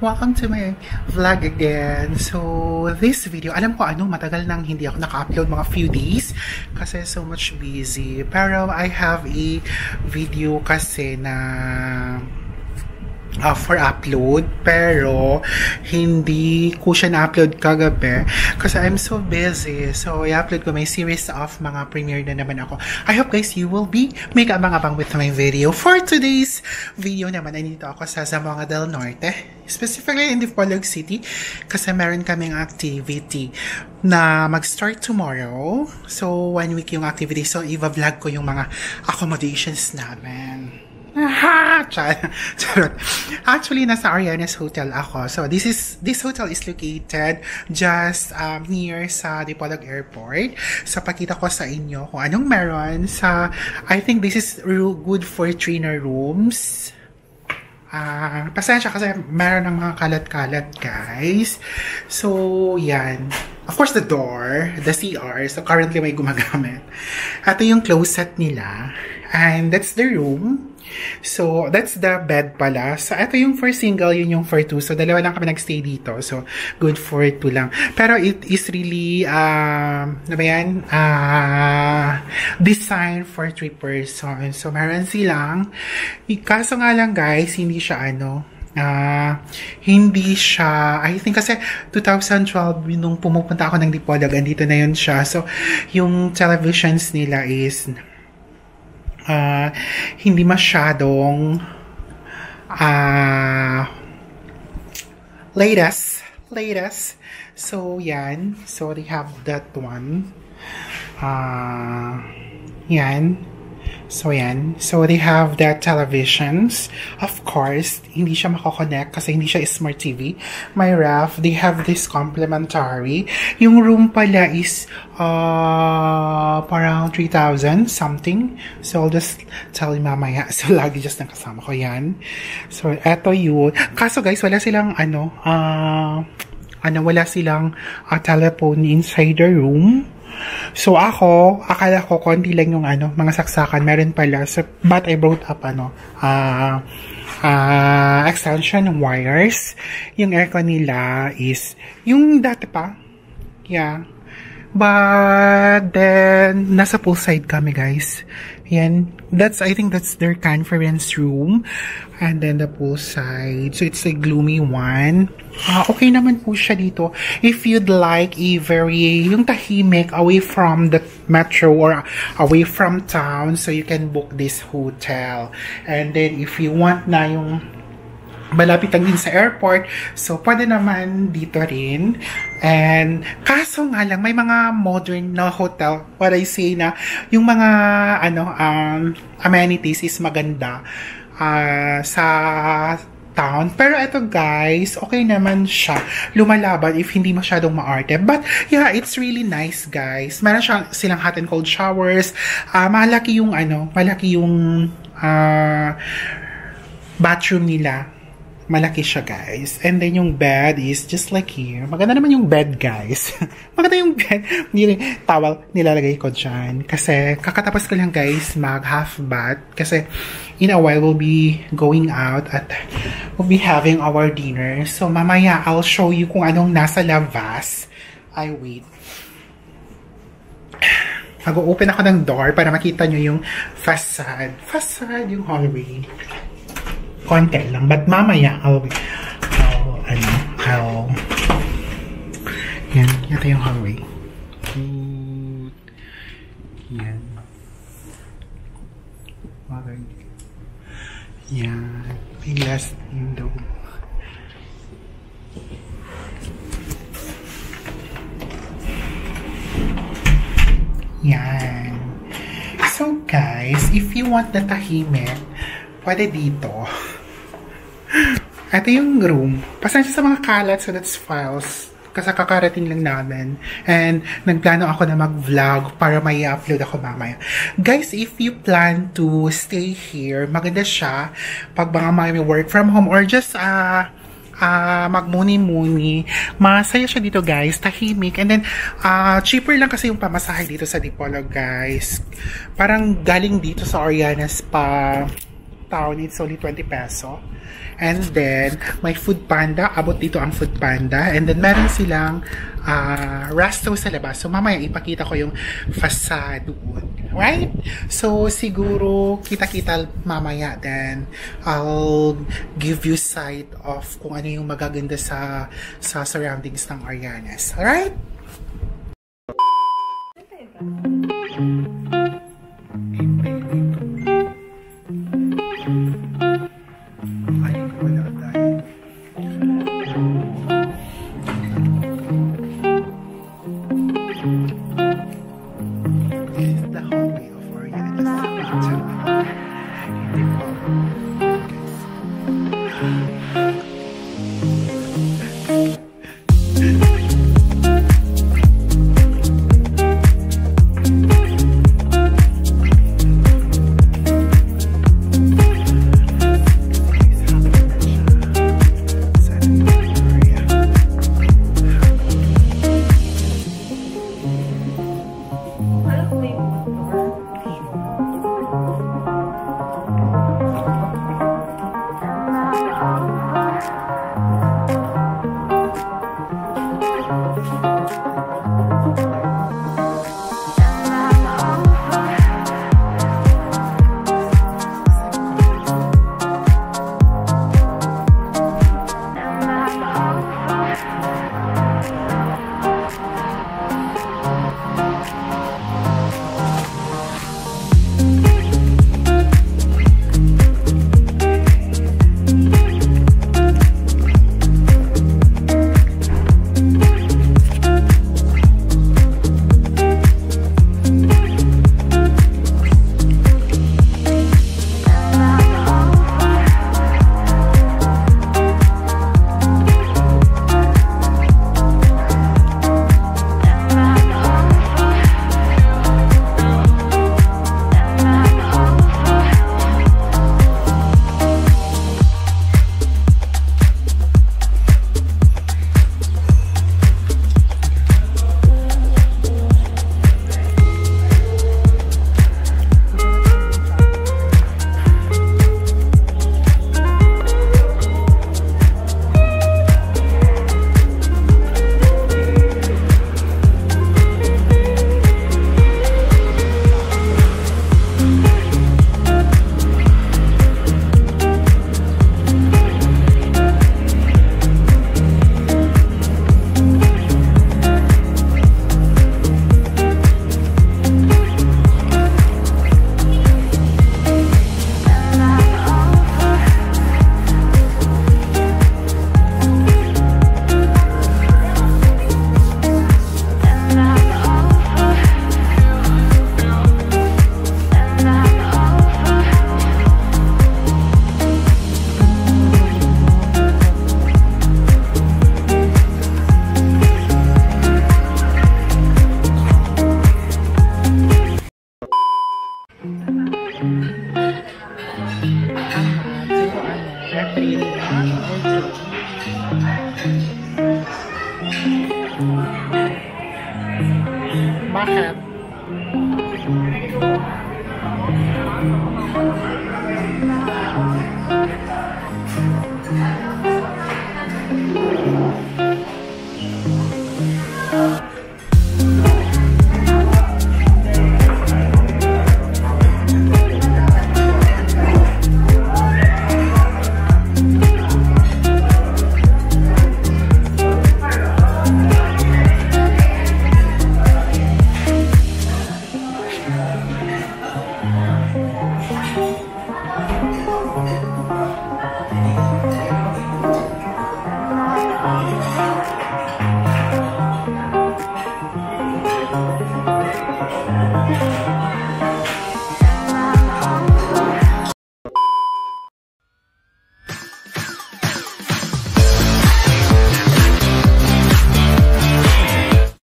Welcome to my vlog again. So, this video, alam ko matagal nang hindi ako naka-upload, mga few days kasi so much busy. Pero I have a video kasi na for upload, pero hindi ko siya na-upload kagabi kasi I'm so busy. So, i-upload ko may series of mga premiere na naman ako. I hope guys you will be make abang-abang with my video. For today's video naman, nandito ako sa Zamboanga del Norte, specifically in Dipolog City kasi meron kaming activity na mag-start tomorrow. So, 1 week yung activity. So, i-vlog ko yung mga accommodations namin. Charot. Actually, nasa Arianes Hotel ako. So, this hotel is located just near sa Dipolog Airport. So, pakita ko sa inyo kung anong meron sa, I think this is good for trainer rooms. Pasensya kasi meron ng mga kalat-kalat, guys. So, yan. Of course, the door, the CR. So, currently may gumagamit. Ito yung closet nila. And that's the room. So, that's the bed pala. So, ito yung for single, yun yung for two. So, dalawa lang kami nagstay dito. So, good for two lang. Pero it is really, ano ba yan? Designed for 3 persons. So, meron silang. Kaso nga lang, guys, hindi siya hindi siya, I think kasi 2012 nung pumupunta ako ng Dipolog, andito na yun siya. So, yung televisions nila is hindi masyadong latest. So, yan. So, they have that one. Yan. So, yan. So, they have their televisions. Of course, hindi siya makakonect kasi hindi siya smart TV. My ref, they have this complimentary. Yung room pala is parang 3,000 something. So, I'll just tell you mamaya. So, lagi just nang kasama ko yan. So, eto yun. Kaso guys, wala silang wala silang telephone inside the room. So, akala ko konti lang yung mga saksakan. Meron pala. So, but I brought up extension wires. Yung aircon nila is yung dati pa. Yeah. But then, nasa poolside kami, guys. Yan. I think that's their conference room. And then the poolside. So, it's a gloomy one. Okay naman po siya dito. If you'd like yung tahimik, away from the metro or away from town, so you can book this hotel. And then, if you want na yung malapit lang din sa airport, so pwede naman dito rin. And kaso nga lang, may mga modern na hotel, what I say na, yung mga amenities is maganda sa town. Pero ito guys, okay naman siya. Lumalaban if hindi masyadong maarte. But yeah, it's really nice guys. Meron silang hot and cold showers. Malaki yung bathroom nila. Malaki siya, guys. And then, yung bed is just like here. Maganda naman yung bed, guys. Maganda yung bed. Towel, nilalagay ko dyan. Kasi, kakatapos ko lang, guys, mag-half bath. Kasi, in a while, we'll be going out at we'll be having our dinner. So, mamaya, I'll show you kung anong nasa labas. Wait. Mag-open ako ng door para makita nyo yung facade. Facade, yung hallway. Konti lang. But mamaya, yan. Ito yung hallway. Yan. Yan. May glass window. Yan. So guys, if you want the tahimik, pwede dito. Ito yung room. Pasensya sa mga kalat, so that's files. Kasi kakarating lang namin. And nagplano ako na mag-vlog para may upload ako mamaya. Guys, if you plan to stay here, maganda siya pag mga may work from home or just magmuni-muni. Masaya siya dito guys, tahimik. And then, cheaper lang kasi yung pamasahe dito sa Dipolog guys. Parang galing dito sa Orianas pa town, it's only 20 peso. And then, may Food Panda. Abot dito ang Food Panda. And then, meron silang resto sa labas. So, mamaya ipakita ko yung facade doon. Right? So, siguro, kita-kita mamaya. Then, I'll give you sight of kung ano yung magaganda sa surroundings ng Arianes. Alright? Bakit?